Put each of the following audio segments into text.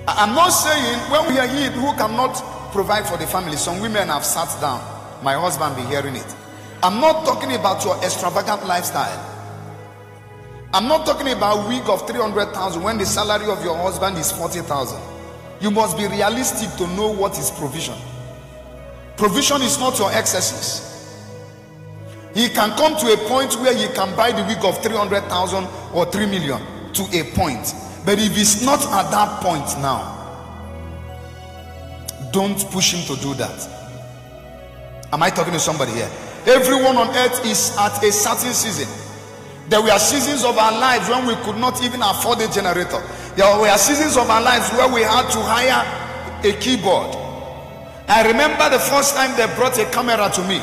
I'm not saying when we are here who cannot provide for the family. Some women have sat down. My husband be hearing it. I'm not talking about your extravagant lifestyle. I'm not talking about a week of 300,000 when the salary of your husband is 40,000. You must be realistic to know what is provision. Provision is not your excesses. He can come to a point where he can buy the week of 300,000 or 3 million to a point. But if it's not at that point now, don't push him to do that. Am I talking to somebody here? Everyone on earth is at a certain season. There were seasons of our lives when we could not even afford a generator. There were seasons of our lives where we had to hire a keyboard. I remember the first time they brought a camera to me.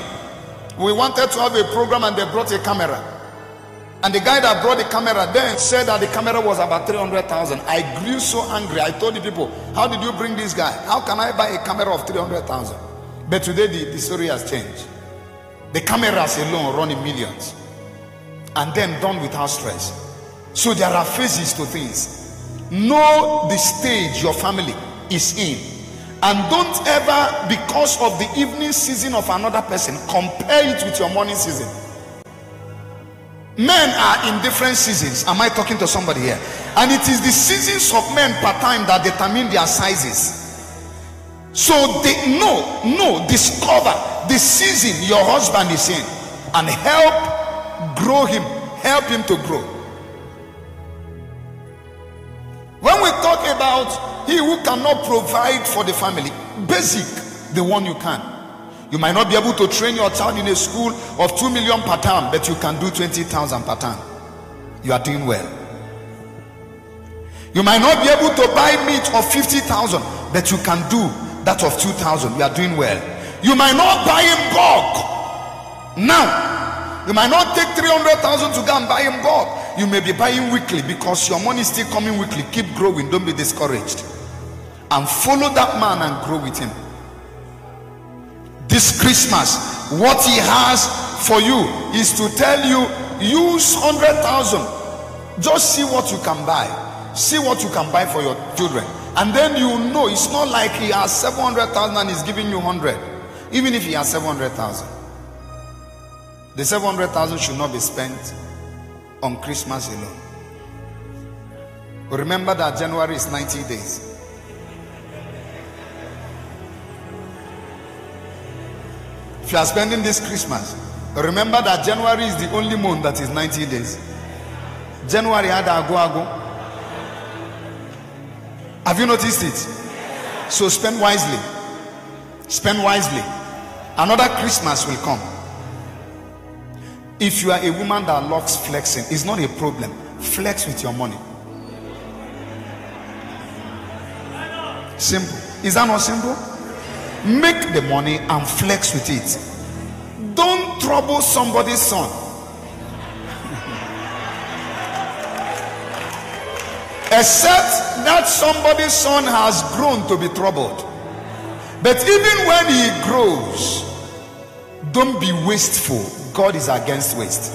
We wanted to have a program and they brought a camera. And the guy that brought the camera then said that the camera was about 300,000. I grew so angry. I told the people, how did you bring this guy? How can I buy a camera of 300,000? But today the story has changed. The cameras alone run in millions. And then done without stress. So there are phases to things. Know the stage your family is in. And don't ever, because of the evening season of another person, compare it with your morning season. Men are in different seasons. Am I talking to somebody here? And it is the seasons of men per time that determine their sizes. So they discover the season your husband is in and help grow him, help him to grow. When we talk about he who cannot provide for the family, basic, the one you can. You might not be able to train your child in a school of 2 million per term, but you can do 20,000 per term. You are doing well. You might not be able to buy meat of 50,000, but you can do that of 2,000. You are doing well. You might not buy in bulk. Now, you might not take 300,000 to go and buy in bulk. You may be buying weekly because your money is still coming weekly. Keep growing. Don't be discouraged. And follow that man and grow with him. This Christmas, what he has for you is to tell you, use 100,000. Just see what you can buy. See what you can buy for your children. And then you know it's not like he has 700,000 and he's giving you 100. Even if he has 700,000. The 700,000 should not be spent on Christmas alone. But remember that January is 90 days. If you are spending this Christmas, remember that January is the only month that is 90 days. January had ago. Have you noticed it? So spend wisely. Spend wisely. Another Christmas will come. If you are a woman that loves flexing, it's not a problem. Flex with your money. Simple. Is that not simple? Make the money and flex with it. Don't trouble somebody's son. Except that somebody's son has grown to be troubled. But even when he grows, don't be wasteful. God is against waste.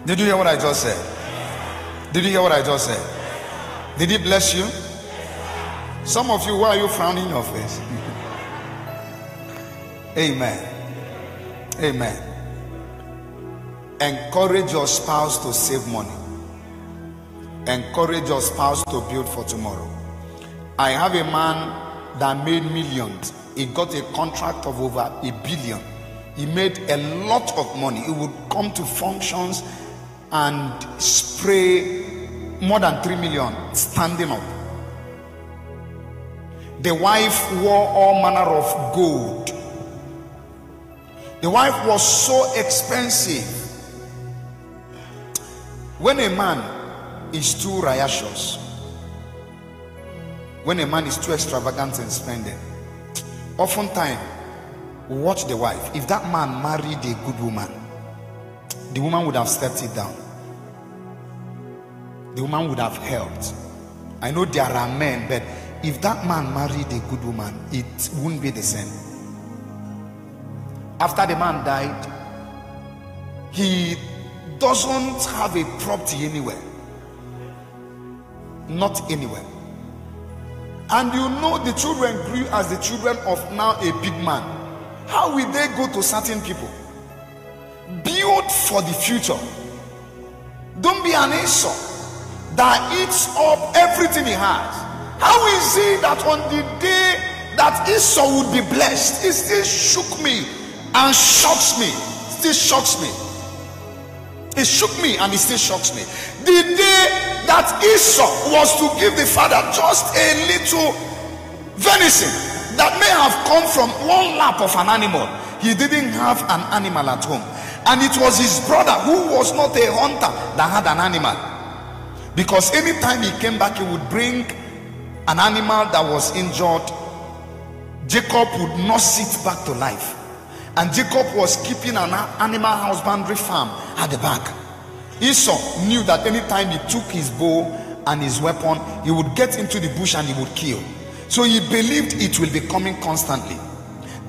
Did you hear what I just said? Did you hear what I just said? Did he bless you? Some of you, why are you frowning your face? Amen. Amen. Encourage your spouse to save money. Encourage your spouse to build for tomorrow. I have a man that made millions. He got a contract of over $1 billion. He made a lot of money. He would come to functions and spray more than 3 million standing up. The wife wore all manner of gold. The wife was so expensive. When a man is too riotous, when a man is too extravagant in spending, oftentimes watch the wife. If that man married a good woman, the woman would have stepped it down. The woman would have helped. I know there are men, but if that man married a good woman, it wouldn't be the same. After the man died, he doesn't have a property anywhere. Not anywhere. and you know the children grew as the children of now a big man, how will they go to certain people? Build for the future. Don't be an Esau that eats up everything he has. How is it that on the day that Esau would be blessed, it still shook me and shocks me? Still shocks me. It shook me and it still shocks me. The day that Esau was to give the father just a little venison that may have come from one lap of an animal, he didn't have an animal at home. And it was his brother, who was not a hunter, that had an animal. Because anytime he came back, he would bring an animal that was injured. Jacob would not sit back to life. And Jacob was keeping an animal husbandry farm at the back. Esau knew that anytime he took his bow and his weapon, he would get into the bush and he would kill. So he believed it will be coming constantly.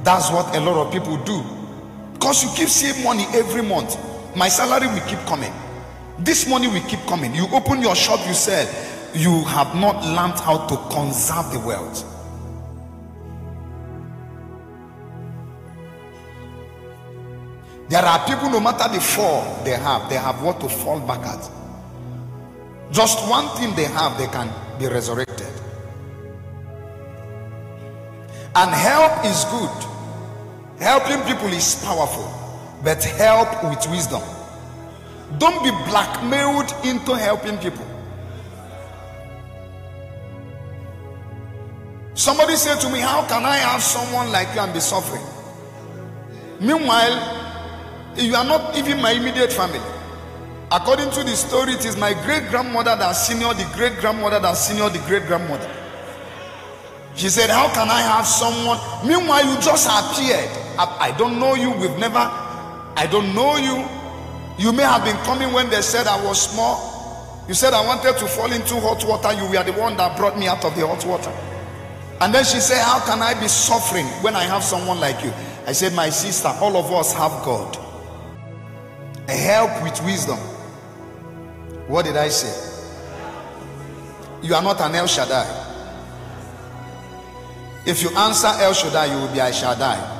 That's what a lot of people do. Because you keep seeing money every month. My salary will keep coming. This money will keep coming. You open your shop, you sell. You have not learned how to conserve the wealth. There are people, no matter the fall they have what to fall back at. Just one thing they have, they can be resurrected. And help is good. Helping people is powerful, but help with wisdom. Don't be blackmailed into helping people. Somebody said to me, how can I have someone like you and be suffering? Meanwhile, you are not even my immediate family. According to the story, it is my great-grandmother that senior the great-grandmother that senior the great-grandmother. She said, how can I have someone? Meanwhile, you just appeared. I don't know you. I don't know you. You may have been coming when they said I was small. You said I wanted to fall into hot water. You were the one that brought me out of the hot water. And then she said, how can I be suffering when I have someone like you? I said, my sister, all of us have God. A help with wisdom. What did I say? You are not an El Shaddai. If you answer El Shaddai, you will be I Shaddai.